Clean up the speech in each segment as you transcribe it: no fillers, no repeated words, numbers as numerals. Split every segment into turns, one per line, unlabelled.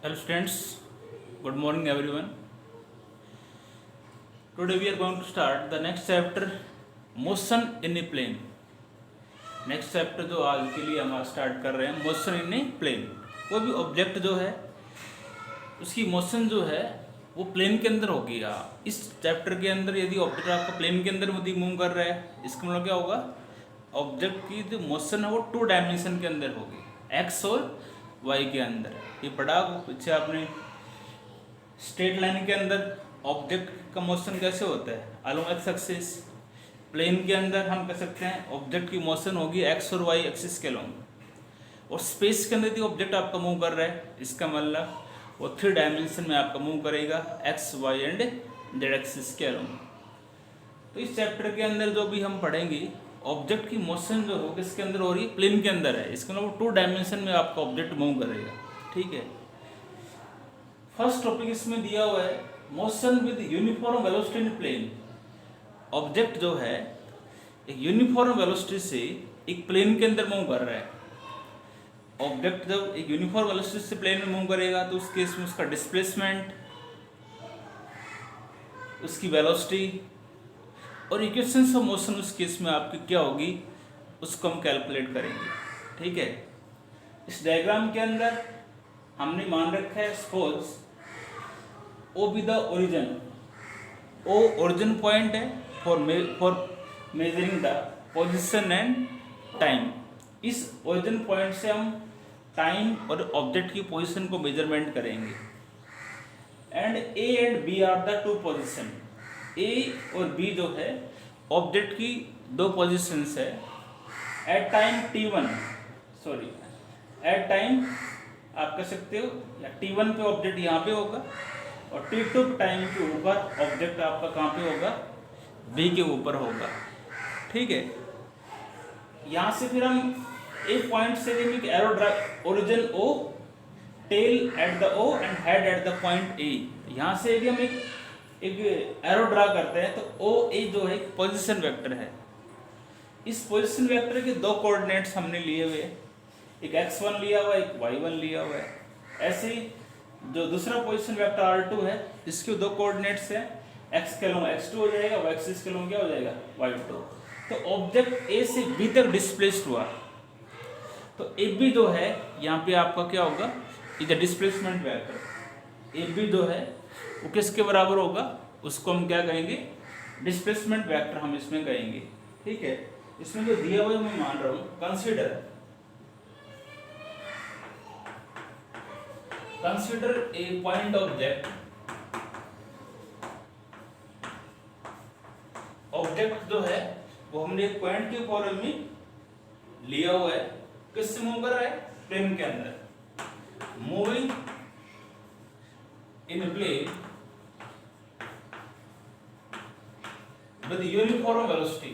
Hello students, good morning everyone. Today we are going to start the next chapter, motion in a plane. Next chapter जो आज के लिए हम start कर रहे हैं, मोशन इन ए प्लेन। कोई भी ऑब्जेक्ट जो है उसकी मोशन जो है वो प्लेन के अंदर होगी। इस चैप्टर के अंदर यदि ऑब्जेक्ट आपका प्लेन के अंदर मूव कर रहा है, इसका मतलब क्या होगा, ऑब्जेक्ट की जो मोशन है वो 2 डायमेंशन के अंदर होगी, एक्स और वाई के अंदर। ये पढ़ा पीछे आपने, स्ट्रेट लाइन के अंदर ऑब्जेक्ट का मोशन कैसे होता है, अलोंग एक्स एक्सिस। प्लेन के अंदर हम कह सकते हैं ऑब्जेक्ट की मोशन होगी एक्स और वाई एक्सिस के अलोंग। और स्पेस के अंदर यदि ऑब्जेक्ट आपका मूव कर रहा है, इसका मतलब वो 3 डायमेंशन में आपका मूव करेगा, X Y and Z axis के अलोंग। तो इस चैप्टर के अंदर जो भी हम पढ़ेंगे, ऑब्जेक्ट की मोशन जो होगी इसके अंदर हो रही है, प्लेन के अंदर है, इसका मतलब 2 डायमेंशन में आपका ऑब्जेक्ट मूव करेगा। ठीक है, फर्स्ट टॉपिक इसमें दिया हुआ है, motion with uniform velocity in plane. Object जो है एक यूनिफॉर्म वेलोसिटी से एक प्लेन के अंदर मूव कर रहा है। ऑब्जेक्ट जब एक यूनिफॉर्म वेलोसिटी से प्लेन में मूव करेगा तो उस केस में उसका डिस्प्लेसमेंट, उसकी वेलोसिटी और इक्वेशंस ऑफ मोशन उस केस में आपकी क्या होगी, उसको हम कैलकुलेट करेंगे। ठीक है, इस डायग्राम के अंदर हमने मान रखा है suppose O be the origin. O origin point है for measuring the position and time. इस ओरिजिन पॉइंट से हम टाइम और ऑब्जेक्ट की पोजीशन को मेजरमेंट करेंगे। And A and B are the 2 position. A और बी जो है ऑब्जेक्ट की 2 पोजीशंस है। At time T1, sorry at time आप कह सकते हो या T1 पे ऑब्जेक्ट यहाँ पे होगा और T2 टाइम के ऊपर ऑब्जेक्ट आपका कहाँ पे होगा, B के ऊपर होगा। ठीक है, यहाँ से फिर हम एक पॉइंट से एक arrow draw, origin O, tail at the O end head at the point A। यहाँ से यदि हम एक एरो ड्रा करते हैं तो OA जो है पोजीशन वेक्टर है। इस पोजीशन वेक्टर के 2 कोऑर्डिनेट्स हमने लिए हुए, एक x1 लिया हुआ है, एक y1 लिया हुआ है। ऐसे ही जो दूसरा पोजीशन वेक्टर R2 है, इसके 2 कोऑर्डिनेट्स हैं, x के अलोंग x2 हो जाएगा, y एक्सिस के अलोंग क्या हो जाएगा, y2। तो ऑब्जेक्ट A से B तक डिस्प्लेस्ड हुआ, तो AB जो है यहाँ पे आपका क्या होगा, इधर डिस्प्लेसमेंट वेक्टर AB जो है वो किसके बराबर होगा, उसको हम क्या कहेंगे, डिस्प्लेसमेंट वेक्टर हम इसमें कहेंगे। ठीक है, इसमें जो दिया हुआ है मैं मान रहा हूँ, consider a point object. Object जो है वो हमने एक पॉइंट के फॉर्म में लिया हुआ है, किससे मूव कर रहा है, प्लेन के अंदर। Moving in plane with uniform velocity.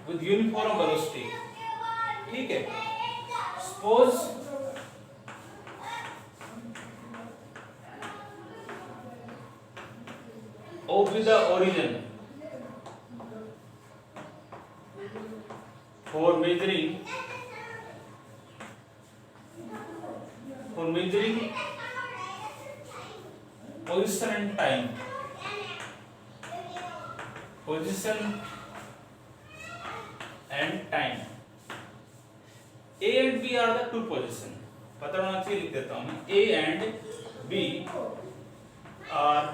With uniform velocity. ठीक है, suppose O with the origin for measuring position and time. Position and time. A and B are the 2 position. पता होना चाहिए, लिख देता हूँ मैं, A and B are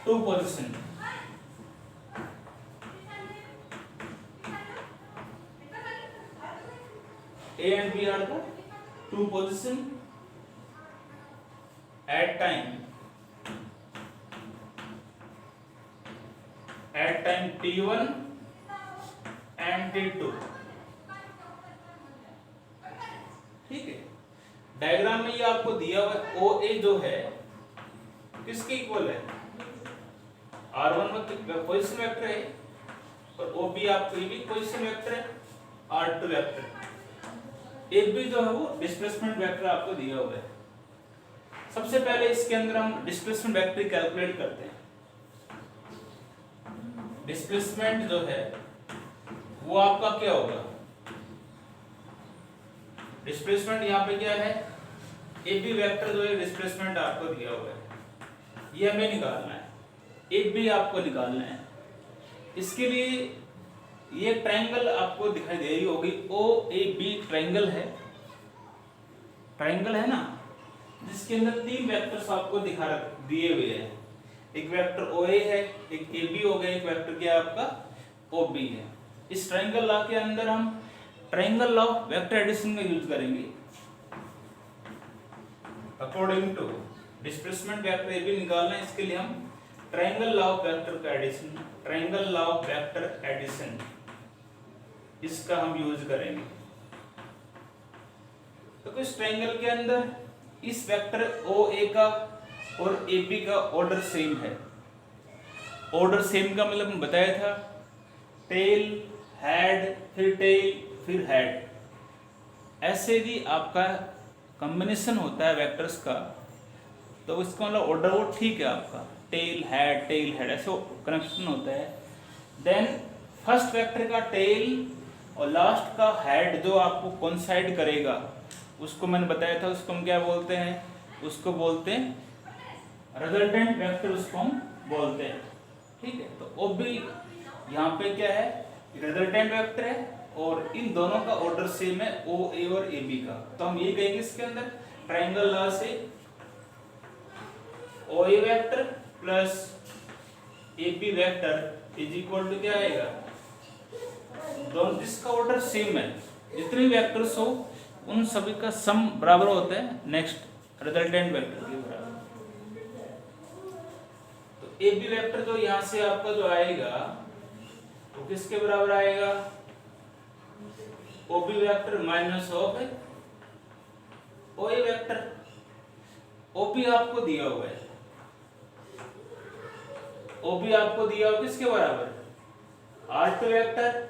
2 position. A and B are the 2 position at time T1 and T2। ठीक है, diagram में ये आपको दिया हुआ है, OA जो है किसके इक्वल है, R1 में पोजीशन वेक्टर है और OB आपको ये भी पोजीशन वेक्टर है, R2 वेक्टर। AB जो है वो डिस्प्लेसमेंट वेक्टर आपको दिया हुआ है। सबसे पहले इसके अंदर हम डिस्प्लेसमेंट वेक्टर कैलकुलेट करते हैं। डिस्प्लेसमेंट जो है वो आपका क्या होगा, डिस्प्लेसमेंट यहाँ पे क्या है, ए बी वेक्टर जो है डिस्प्लेसमेंट आपको दिया हुआ है, ये हमें निकालना है, ए बी आपको निकालना है। इसके लिए ये ट्रायंगल आपको दिखाई दे रही होगी, ओ ए बी ट्रायंगल है, ट्रायंगल है ना, जिसके अंदर तीन वेक्टर्स आपको दिए हुए हैं, एक वेक्टर ओ ए है, एक ए बी हो गया, एक वेक्टर क्या है आपका ओ बी है। इस ट्रायंगल लॉ के अंदर हम ट्रायंगल लॉ वेक्टर एडिशन का यूज करेंगे। According to displacement vector A B निकालना है, इसके लिए हम ट्रायंगल लॉ ऑफ वेक्टर का addition, triangle law of vector addition, इसका हम यूज करेंगे। तो इस ट्रायंगल के अंदर इस वेक्टर ओ ए का और ए बी का ऑर्डर सेम है। ऑर्डर सेम का मतलब बताया था, टेल हेड फिर टेल फिर हेड, ऐसे भी आपका कॉम्बिनेशन होता है वेक्टर्स का, तो इसका मतलब ऑर्डर वो ठीक है आपका, टेल हेड ऐसे कनेक्शन होता है। देन फर्स्ट वेक्टर का टेल और लास्ट का हेड जो आपको कोइंसाइड करेगा, उसको मैंने बताया था, उसको हम क्या बोलते हैं, उसको बोलते हैं रिजल्टेंट वेक्टर, उसको हम बोलते हैं। ठीक है, तो ओ बी यहाँ पे क्या है, रिजल्टेंट वेक्टर है और इन दोनों का ऑर्डर सेम है, ओ ए और ए बी का। तो हम ये कहेंगे इसके अंदर ट्रायंगल लॉ से O A vector plus A B vector is equal to क्या आएगा, दोनों जिसका ऑर्डर सेम है, जितने वेक्टर्स हो उन सभी का सम बराबर होता है नेक्स्ट रिजल्टेंट वेक्टर के बराबर। तो ए बी वेक्टर जो यहाँ से आपका जो आएगा वो किसके बराबर आएगा, O B vector minus of O A vector. O B आपको दिया हुआ है, ओ बी आपको दिया हुआ किसके बराबर, R2 वेक्टर,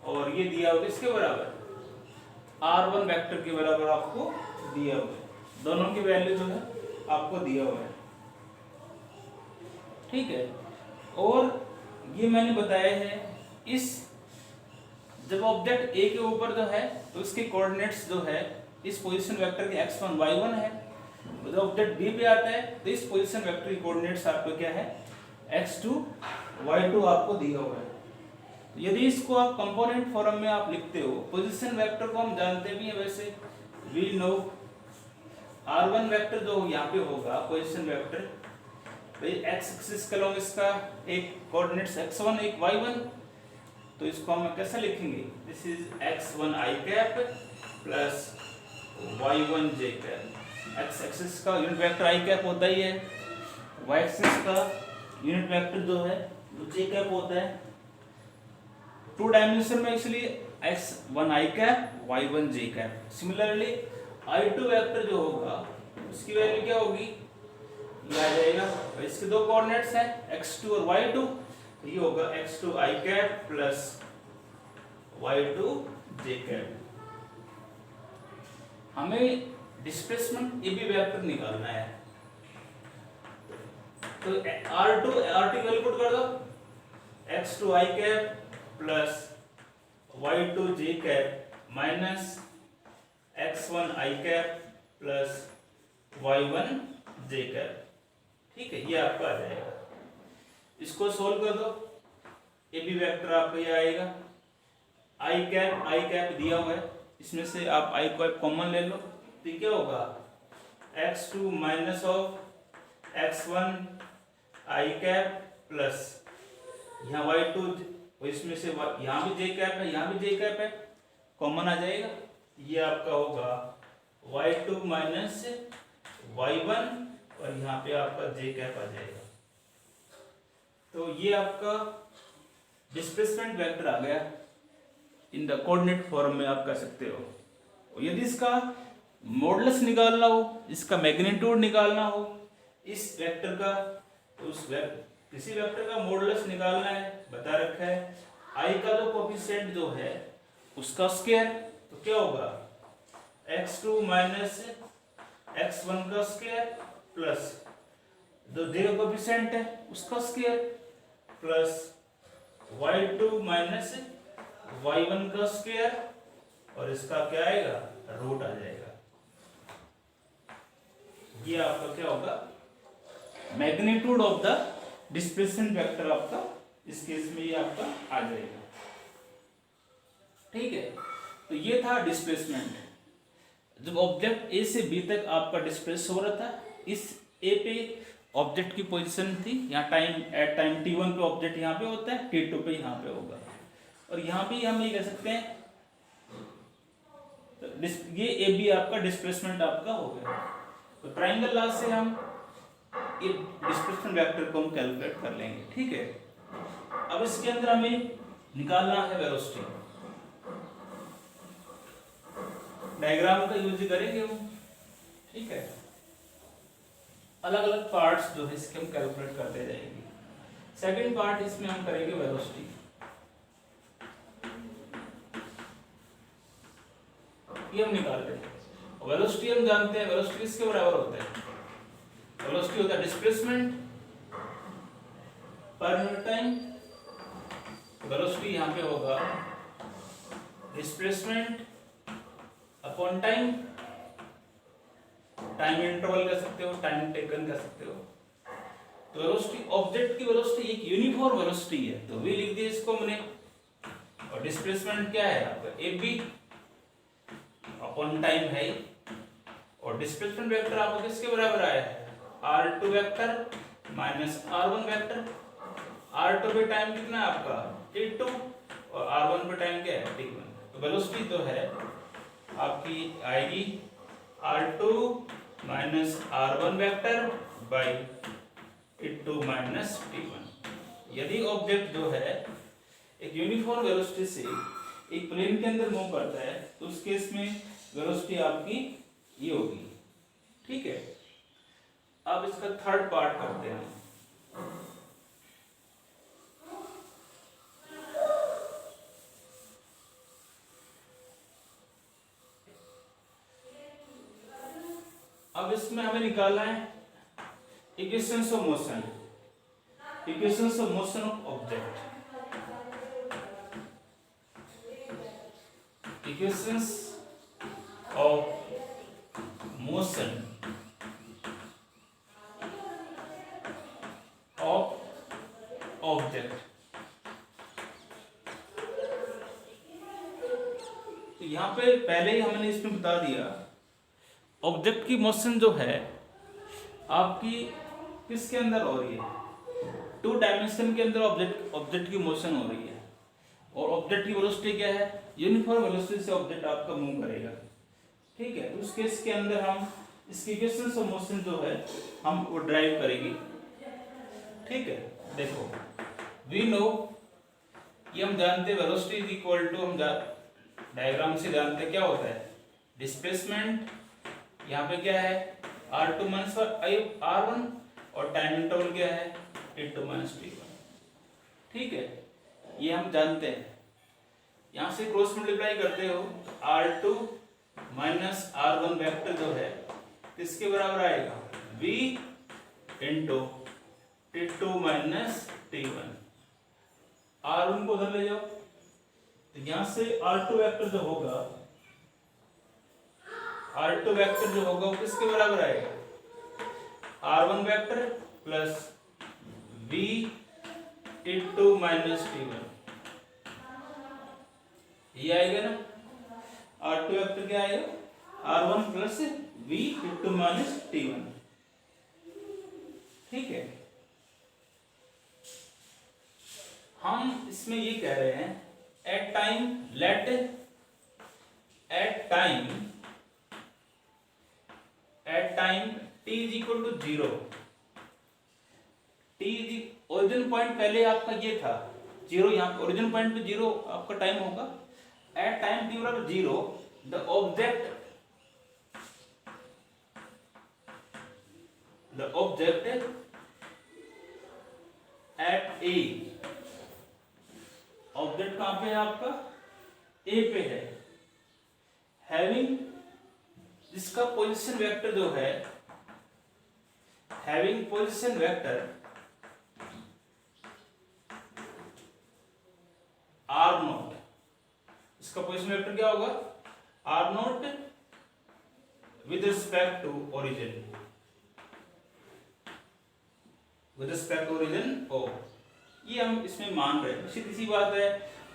और ये दिया हुआ किसके बराबर, R1 वेक्टर के बराबर आपको दिया हुआ है। दोनों की वैल्यू जो है आपको दिया हुआ है। ठीक है, और ये मैंने बताया है, इस जब ऑब्जेक्ट ए के ऊपर जो है तो इसके कोऑर्डिनेट्स जो है इस पोजीशन वेक्टर के x1 y1 है, जब ऑब्जेक्ट बी पे आता है तो इस पोजीशन वेक्टर के कोऑर्डिनेट्स आपको क्या है, x2 y2 आपको दिया हुआ है। यदि इसको आप कंपोनेंट फॉर्म में आप लिखते हो, पोजीशन वेक्टर को हम जानते भी हैं वैसे, वी नो R1 वेक्टर जो यहाँ पे होगा पोजीशन वेक्टर, तो ये x एक्सिस के अलॉन्ग इसका एक कोऑर्डिनेट्स x1 एक y1, तो इसको हम कैसे लिखेंगे, this is x1 i cap plus y1 j cap. x axis का यूनिट वेक्टर i कैप होता ही है, y एक्सिस का यूनिट वेक्टर जो है वो j कैप होता है। टू डायमेंशन में इसलिए x1 i cap y1 j cap. Similarly i2 vector जो होगा उसकी वैल्यू क्या होगी, ये आ जाएगा, इसके दो कोऑर्डिनेट्स हैं x2 और y2, तो ये होगा x2 i cap plus y2 j cap. हमें डिस्प्लेसमेंट ए बी वेक्टर निकालना है, तो R2 वैल्यू पुट कर दो, x2 i cap plus y2 j cap minus x1 i cap plus y1 j cap. ठीक है, ये आपका आ जाएगा। इसको सोल्व कर दो, ए बी वेक्टर आपका ये आएगा, i कैप दिया हुआ है, इसमें से आप i को कॉमन ले लो, तो क्या होगा, x2 minus of x1 i cap plus यहाँ y2, इसमें से यहाँ भी j कैप है, यहाँ भी j कैप है, कॉमन आ जाएगा, ये आपका होगा y2 माइनस y1 और यहाँ पे आपका j कैप आ जाएगा। तो ये आपका डिस्प्लेसमेंट वेक्टर आ गया, इन द कोऑर्डिनेट फॉर्म में आप कर सकते हो। यदि इसका मॉडुलस निकालना हो, इसका मैग्नीट्यूड निकालना हो इस वेक्टर का, तो उस किसी वेक्टर का मॉडुलस निकालना है, बता रखा है i का जो कोएफिशिएंट जो है उसका स्क्वायर, तो क्या होगा x2 माइनस x1 का स्क्वायर प्लस जो j का कोएफिशिएंट है उसका square plus y2 minus y1 का स्क्वायर और इसका क्या आएगा, रूट आ जाएगा। ये आपका क्या होगा, magnitude of the displacement vector आपका इस केस में ये आपका आ जाएगा। ठीक है, तो ये था डिस्प्लेसमेंट। जब ऑब्जेक्ट ए से बी तक आपका डिस्प्लेस हो रहा था, इस ए पे ऑब्जेक्ट की पोजीशन थी, यहाँ टाइम एट टाइम t1 पे ऑब्जेक्ट यहाँ पे होता है, t2 पे यहाँ पे होगा, और यहाँ पे हम ये कह सकते हैं तो ये ए बी आपका डिस्प्लेसमेंट आपका हो गया। तो ट्राइंगल लॉ से हम ये डिस्प्लेसमेंट वेक्टर को हम कैलकुलेट कर लेंगे। ठीक है, अब इसके अंदर हमें निकालना है वेलोसिटी। डायग्राम का यूज करेंगे हम। ठीक है, अलग अलग पार्ट्स जो है इसके हम कैलकुलेट करते जाएंगे। सेकंड पार्ट इसमें हम करेंगे वेलोसिटी। ये हम निकाल रहे हैं। वेलोसिटी हम जानते हैं, वेलोसिटी किसके बराबर होता है, वेलोसिटी होता है displacement per unit time. Velocity यहाँ पे होगा displacement upon time, time interval कह सकते हो, टाइम टेकन कह सकते हो। तो वेलोसिटी, ऑब्जेक्ट की वेलोसिटी एक यूनिफॉर्म वेलोसिटी है, तो वी लिख दिया इसको हमने, और डिस्प्लेसमेंट क्या है आपका ए बी अपॉन टाइम है, और डिस्प्लेसमेंट वेक्टर आपको किसके बराबर आया है, r2 vector minus r1 vector. r2 पे टाइम कितना है आपका t2 और r1 पे टाइम क्या है t1। तो वेलोसिटी तो है आपकी आएगी r2 minus r1 vector by t2 minus t1। यदि ऑब्जेक्ट जो है एक यूनिफॉर्म वेलोसिटी से एक प्लेन के अंदर मूव करता है, तो उस केस में वेलोसिटी आपकी ये होगी। ठीक है, अब इसका थर्ड पार्ट करते हैं। अब इसमें हमें निकालना है equations of motion, equations of motion of object, equations of motion of object. तो यहाँ पे पहले ही हमने इसमें बता दिया ऑब्जेक्ट की मोशन जो है आपकी किसके अंदर हो रही है, 2 डायमेंशन के अंदर ऑब्जेक्ट की मोशन हो रही है, और ऑब्जेक्ट की वेलोसिटी क्या है, यूनिफॉर्म वेलोसिटी से ऑब्जेक्ट आपका मूव करेगा। ठीक है, उस केस के अंदर हम इसकी इक्वेशंस ऑफ मोशन जो है हम वो ड्राइव करेंगे। ठीक है, देखो वी नो कि हम जानते हैं वेलोसिटी इज इक्वल टू, हम डायग्राम से जानते हैं क्या होता है, डिस्प्लेसमेंट यहाँ पे क्या है r2 माइनस r1 और टाइम इंटरवल क्या है t2 माइनस t1। ठीक है, ये हम जानते हैं। यहाँ से क्रॉस मल्टीप्लाई करते हो r2 माइनस r1 वेक्टर जो है किसके बराबर आएगा, v into t2 minus t1। r1 को उधर ले जाओ, तो यहाँ से r2 वेक्टर जो होगा, r2 वेक्टर जो होगा वो किसके बराबर आएगा, r1 vector plus v t2 minus t1। ये आएगा ना, r2 वेक्टर क्या आएगा, r1 plus v t2 minus t1। ठीक है, हम इसमें ये कह रहे हैं at time let at time t is equal to 0, origin point पहले आपका ये था 0, यहाँ पे ओरिजिन पॉइंट पे 0 आपका टाइम होगा। एट टाइम t बराबर 0 the object at a, object कहां पे है आपका, a पे है, हैविंग, इसका पोजीशन वेक्टर जो है, हैविंग पोजीशन वेक्टर क्या होगा, R naught with respect to origin, with respect to origin O, ये हम इसमें मान रहे हैं। सीधी सी बात है,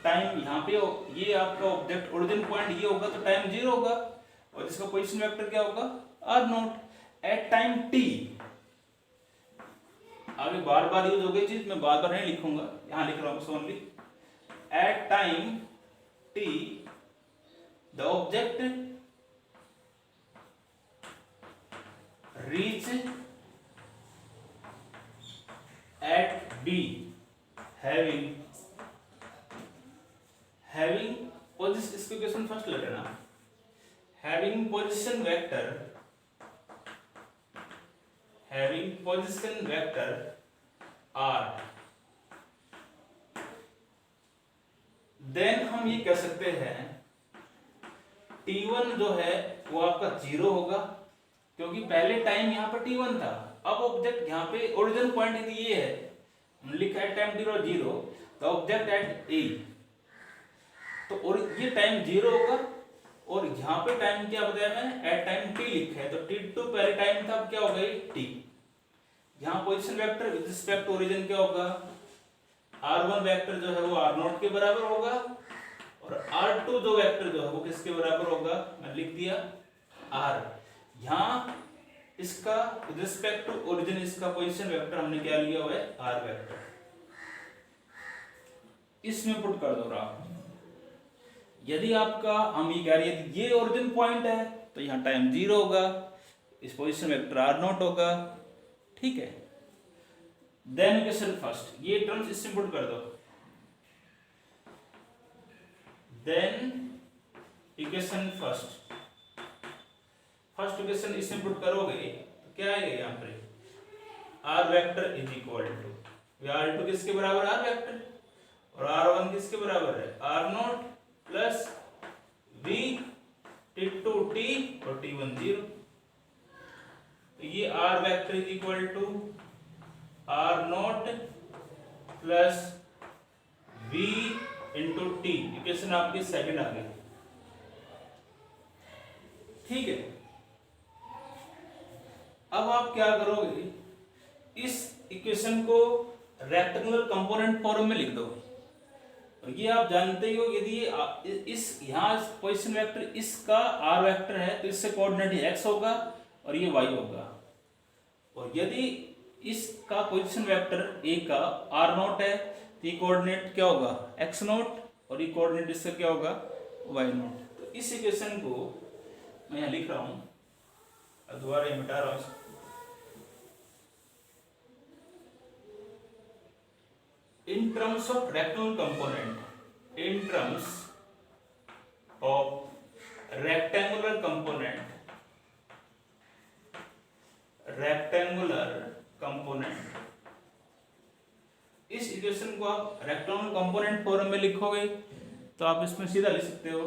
टाइम यहाँ पे ये आपका ऑब्जेक्ट ओरिजिन पॉइंट ये होगा तो टाइम 0 होगा, और इसका पोजीशन वेक्टर क्या होगा, R naught at time T. आगे बार बार यूज हो गई चीज, मैं बार बार नहीं लिखूंगा, यहां लिख रहा हूं only at time T the object reach at B having इसको क्वेश्चन फर्स्ट ले लेना, having position vector r, then हम ये कह सकते हैं t1 जो है वो आपका 0 होगा, क्योंकि पहले टाइम यहाँ पर t1 था। अब ऑब्जेक्ट यहाँ पे ओरिजिन पॉइंट यदि ये है, लिखा है टाइम 0 द ऑब्जेक्ट एट ए, तो और ये टाइम 0 होगा, और यहाँ पे टाइम क्या बताया मैंने, एट टाइम t लिखा है, तो t2 पहले टाइम था, अब क्या हो गई t। यहाँ position vector with respect to origin क्या होगा, r1 वेक्टर जो है वो r0 के बराबर होगा, और r2 जो वेक्टर जो है वो किसके बराबर होगा, मैं लिख दिया r। यहाँ इसका विद रिस्पेक्ट टू ओरिजिन इसका पोजीशन वेक्टर हमने क्या लिया हुआ है, r वेक्टर। इसमें पुट कर दो ग्राफ। यदि आपका हम ये कह रहे हैं ये ओरिजिन पॉइंट है तो यहाँ टाइम 0 होगा, इस पोजीशन वेक्टर r0 होगा, ठीक है। देन इक्वेशन फर्स्ट, ये टर्म्स इसमें पुट कर दो, देन इक्वेशन फर्स्ट इक्वेशन इसमें पुट करोगे तो क्या आएगा यहाँ पर, r vector is equal to r2 किसके बराबर, r वेक्टर, और r1 किसके बराबर है, r0 plus v t2 t और t1 0। तो ये r vector is equal to r0 plus v into t, equation आपकी सेकंड आ गई, ठीक है। अब आप क्या करोगे, इस इक्वेशन को रेक्टेंगुलर कंपोनेंट फॉर्म में लिख दो। और ये आप जानते हो, यदि ये इस यहाँ पोजीशन वेक्टर इसका r वेक्टर है तो इससे कोऑर्डिनेट x होगा और ये y होगा, और यदि इसका पोजीशन वेक्टर a का r0 है तो ये कोऑर्डिनेट क्या होगा, x0, और ये कोऑर्डिनेट इसका क्या होगा, y0। तो इस इक्वेशन को मैं यहाँ लिख रहा हूँ, दोबारा मिटा रहा हूँ, in terms of rectangular component, in terms of rectangular component, इस इक्वेशन को आप रेक्टेंगुलर कंपोनेंट फॉर्म में लिखोगे तो आप इसमें सीधा लिख सकते हो,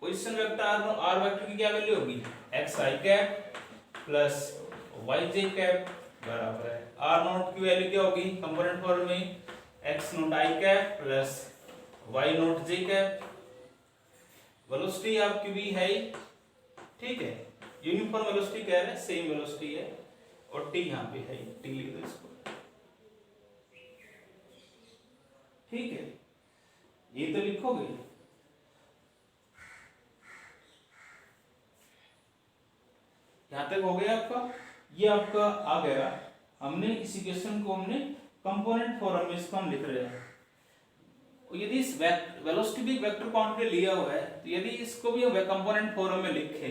पोजीशन वेक्टर r वेक्टर की क्या वैल्यू होगी, xi cap plus yj cap बराबर है r0 की वैल्यू क्या होगी कंपोनेंट फॉर्म में, x0 i cap plus y0 j cap. Velocity आपकी v है, ठीक है, यूनिफॉर्म वेलोसिटी कह रहे हैं, सेम वेलोसिटी है, और t यहाँ पे है, t लिख दो इसको, ठीक है। ये तो लिखोगे, यहां तक हो गया आपका, ये आपका आ गया। हमने इस इक्वेशन को हमने कंपोनेंट फॉर्म में इसको हम लिख रहे हैं। यदि इस वेलोसिटी भी वेक्टर क्वांटिटी लिया हुआ है, तो यदि इसको भी हम कंपोनेंट फॉर्म में लिखे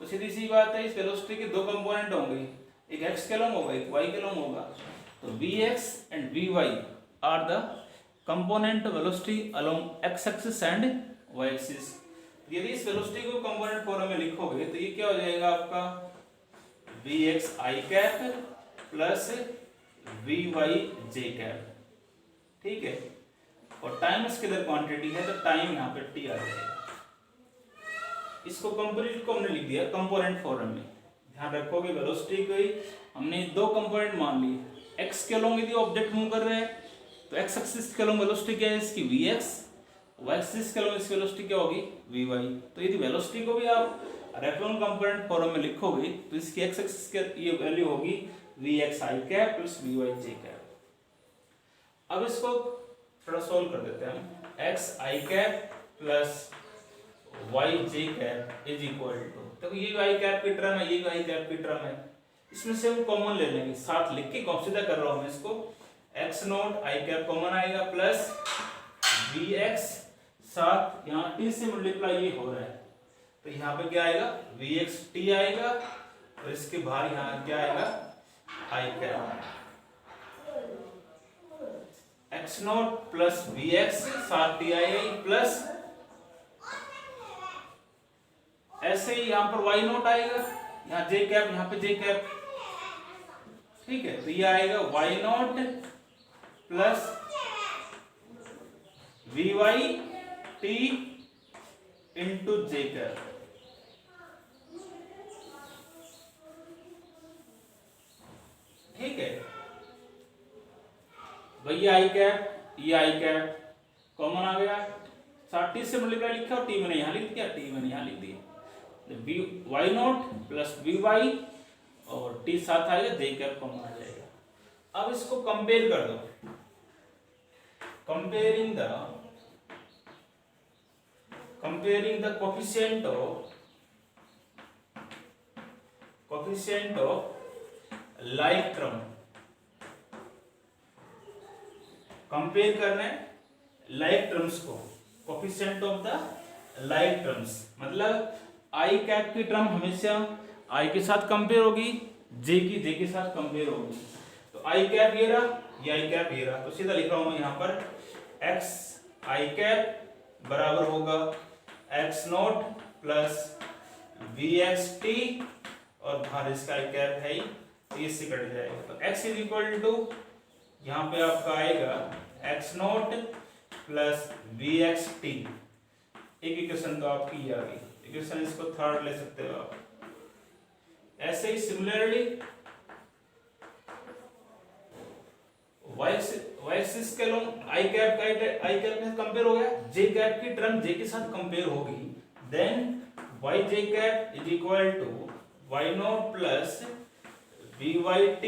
तो सीधी सी बात है, इस वेलोसिटी के दो कंपोनेंट होंगे, एक x के लॉन्ग होगा, एक y के लॉन्ग होगा। तो vx and vy are the component velocity along x axis and y axis. यदि इस वेलोसिटी को कंपोनेंट फॉर्म में लिखोगे तो ये क्या हो जाएगा आपका, vx i cap plus vy j cap, ठीक है। और टाइम इसके अंदर क्वांटिटी है तो टाइम यहाँ पे t आ जाएगा। इसको कंपोनेंट को हमने लिख दिया कंपोनेंट फॉर्म में। ध्यान रखोगे वेलोसिटी को ही हमने दो कंपोनेंट मान लिए, x के अलोंग यदि ऑब्जेक्ट मूव कर रहा है तो x एक्सिस के अलोंग वेलोसिटी क्या है इसकी vx, y एक्सिस के अलॉन्ग इसकी वेलोसिटी क्या होगी vy। तो यदि वेलोसिटी को भी आप रेफ्रेंस कंपोनेंट फॉर्म में लिखोगे तो इसकी x एक्सिस की ये वैल्यू होगी vxi cap plus vyj cap. अब इसको थोड़ा सोल्व कर देते हैं हम। xi cap plus yj cap is equal to, देखो ये y कैप की टर्म है, ये y कैप की टर्म है, इसमें से हम कॉमन ले लेंगे, साथ लिख के सीधा कर रहा हूं मैं इसको। x not i cap common आएगा प्लस vx, साथ यहाँ t से मल्टीप्लाई ये हो रहा है तो यहाँ पे क्या आएगा vxt आएगा और इसके बाहर यहाँ क्या आएगा i cap. x naught plus vx साथ t आएगा प्लस ऐसे ही यहाँ पर y नॉट आएगा, यहाँ j कैप, यहाँ पे j कैप, ठीक है। तो ये आएगा y naught plus vy t into j cap. ठीक है भैया, आई कैप ये आई कैप कॉमन आ गया, साथ t से मल्टीप्लाई लिखा और t मैंने यहाँ लिख दिया, t मैंने यहाँ लिख दिया। y नॉट प्लस vy और t साथ आएगा, j कैप कॉमन आ जाएगा। अब इसको कंपेयर कर दो, comparing the coefficient of like term. Compare करना है लाइक टर्म्स को, coefficient of the like terms, मतलब आई कैप की टर्म हमेशा आई के साथ कंपेयर होगी, जे के साथ कंपेयर होगी। तो आई कैप ये रहा, ये आई कैप ये रहा, तो सीधा लिख रहा हूं मैं यहाँ पर एक्स आई कैप बराबर होगा X naught plus V X T और बाहर इसका आई कैप है ही, तो इससे कट जाएगा। तो x इज इक्वल टू यहाँ पे आपका आएगा X naught plus V X T. एक इक्वेशन तो आपकी ये आ गई, इक्वेशन इसको थर्ड ले सकते हो आप। ऐसे ही सिमिलरली y एक्सिस के लोग आई कैप के साथ कंपेयर हो गया, j कैप की टर्म j के साथ कंपेयर होगी, then yj cap is equal to y naught plus vyt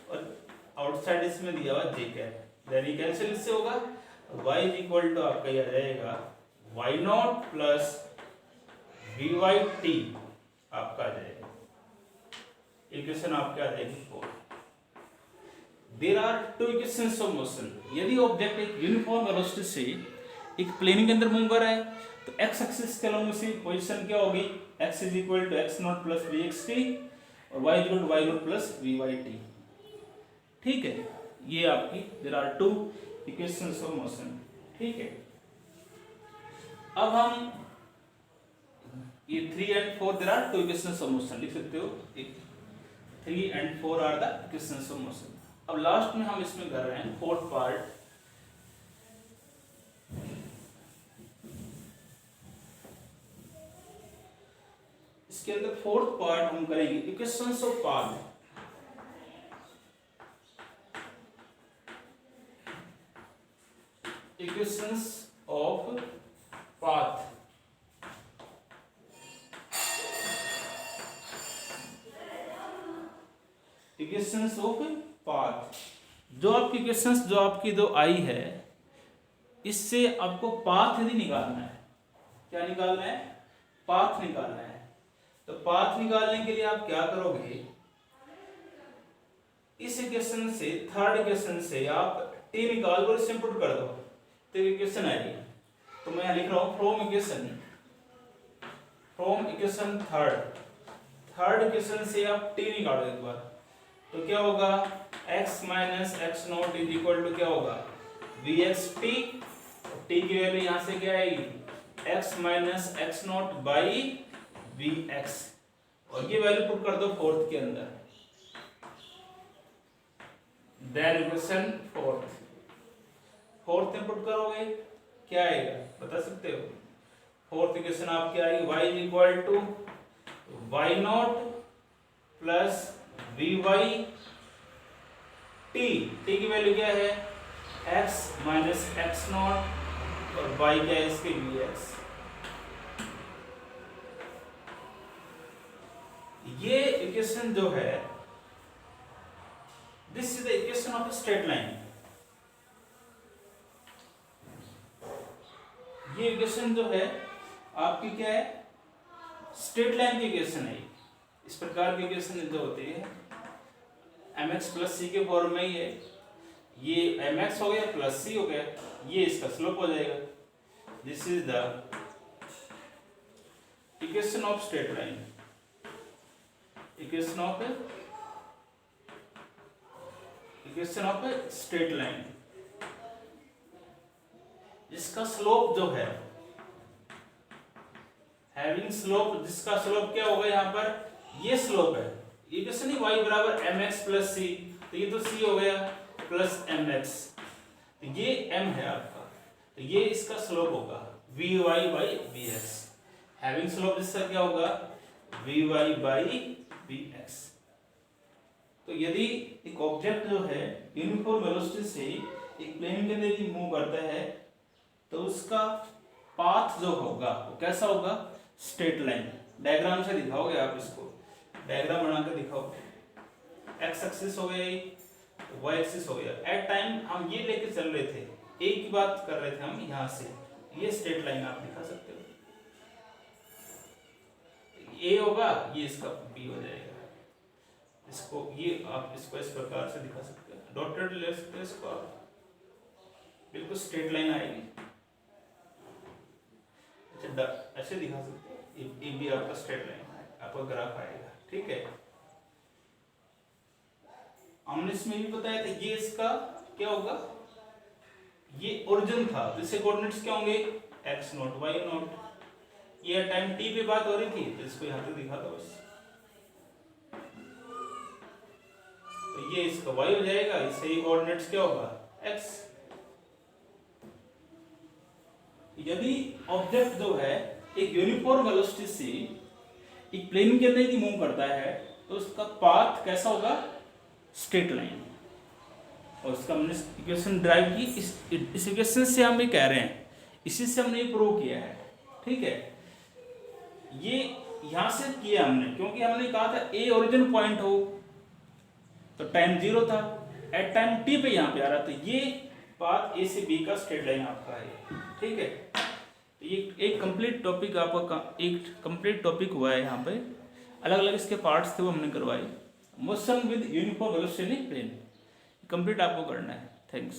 और आउटसाइड इसमें दिया हुआ j कैप, देन ये कैंसिल इससे होगा, y इज इक्वल टू आपका ये आ जाएगा y नॉट प्लस vyt आपका आ जाएगा। इक्वेशन आपके आ जाएगी 4। There are two equations of motion। यदि ऑब्जेक्ट एक यूनिफॉर्म वेलोसिटी से एक प्लेन के अंदर मूव कर रहा है तो x एक्सिस के अलॉन्ग उसकी पोजीशन क्या होगी, x is equal to x naught plus vxt और y equal to y naught plus vyt। ठीक है, ये आपकी there are two equations of motion। ठीक है, अब हम ये 3 and 4 there are two equations of motion लिख सकते हो, 3 and 4 are the equations of motion। अब लास्ट में हम इसमें कर रहे हैं फोर्थ पार्ट। इसके अंदर फोर्थ पार्ट हम करेंगे equations of path. Equations of path. Equations of path, जो आपकी इक्वेशंस जो आपकी दो आई है, इससे आपको पाथ यदि निकालना है, क्या निकालना है, पाथ निकालना है। तो पाथ निकालने के लिए आप क्या करोगे, इस इक्वेशन से थर्ड इक्वेशन से आप t निकाल कर इसे पुट कर दो तो इक्वेशन आएगी। तो मैं यहां लिख रहा हूं फ्रॉम इक्वेशन थर्ड इक्वेशन से आप t निकालो एक बार, तो क्या होगा x minus X naught is equal to क्या होगा vxt, t की वैल्यू यहां से क्या आएगी x minus X not by vx, और ये वैल्यू पुट कर दो फोर्थ के अंदर। देन इक्वेशन फोर्थ में पुट करोगे क्या आएगा बता सकते हो। फोर्थ इक्वेशन आपकी आएगी y is equal to y naught plus vy t की वैल्यू क्या है x माइनस एक्स नॉट और y क्या है इसके vx। ये इक्वेशन जो है, this is the equation of straight line. ये इक्वेशन जो है आपकी क्या है, स्ट्रेट लाइन की इक्वेशन है। इस प्रकार की इक्वेशन जो होती है mx प्लस सी के फॉर्म में ही है। ये mx हो गया प्लस सी हो गया, ये इसका स्लोप हो जाएगा। This is the equation of straight line, equation of straight line, जिसका स्लोप जो है हैविंग स्लोप, जिसका स्लोप क्या होगा यहाँ पर, ये स्लोप है। ये कैसे नहीं, y बराबर mx प्लस सी, तो ये तो c हो गया प्लस mx, तो ये m है आपका, तो ये इसका स्लोप होगा vy by vx। Having slope जिसका क्या होगा vy बाई vx। तो यदि एक ऑब्जेक्ट जो है यूनिफॉर्म वेलोसिटी से एक प्लेन के अंदर मूव करता है, तो उसका पाथ जो होगा वो कैसा होगा, स्ट्रेट लाइन। डायग्राम से दिखाओगे आप इसको, डायग्राम बनाकर दिखाओ। एक्स एक्सिस हो गया, वाई एक्सिस हो गया। एट टाइम हम ये लेके चल रहे थे, एक ही बात कर रहे थे हम यहाँ से, ये स्ट्रेट लाइन आप दिखा सकते हो। ए होगा, ये इसका बी हो जाएगा। इसको ये आप इसको इस प्रकार से दिखा सकते हो, डॉटेड ले सकते हो इसको आप, बिल्कुल स्ट्रेट लाइन आएगी। ऐसे दिखा सकते हैं, ये भी आपका स्ट्रेट लाइन है, आपका ग्राफ आएगा। ठीक है, हमने इसमें भी बताया था ये इसका क्या होगा, ये ओरिजिन था, तो इसके कोऑर्डिनेट्स क्या होंगे x नॉट y नॉट। ये टाइम t पे बात हो रही थी, तो इसको यहाँ पे दिखा दो बस। तो ये इसका y हो जाएगा, इससे ये कोऑर्डिनेट्स क्या होगा x। यदि ऑब्जेक्ट जो है एक यूनिफॉर्म वेलोसिटी से एक प्लेन के अंदर यदि मूव करता है, तो उसका पाथ कैसा होगा, स्ट्रेट लाइन। और उसका हमने इक्वेशन ड्राइव की, इस इक्वेशन से हम ये कह रहे हैं, इसी से हमने ये प्रूव किया है। ठीक है, ये यहां से किया हमने, क्योंकि हमने कहा था ए ओरिजिन पॉइंट हो, तो टाइम 0 था, एट टाइम टी पे यहाँ पे आ रहा था। ये पाथ ए से बी का स्ट्रेट लाइन आपका है। ठीक है, तो ये एक कंप्लीट टॉपिक आपका, एक कंप्लीट टॉपिक हुआ है। यहाँ पे अलग अलग इसके पार्ट्स थे, वो हमने करवाए। Motion with uniform velocity plane complete आपको करना है। थैंक्स।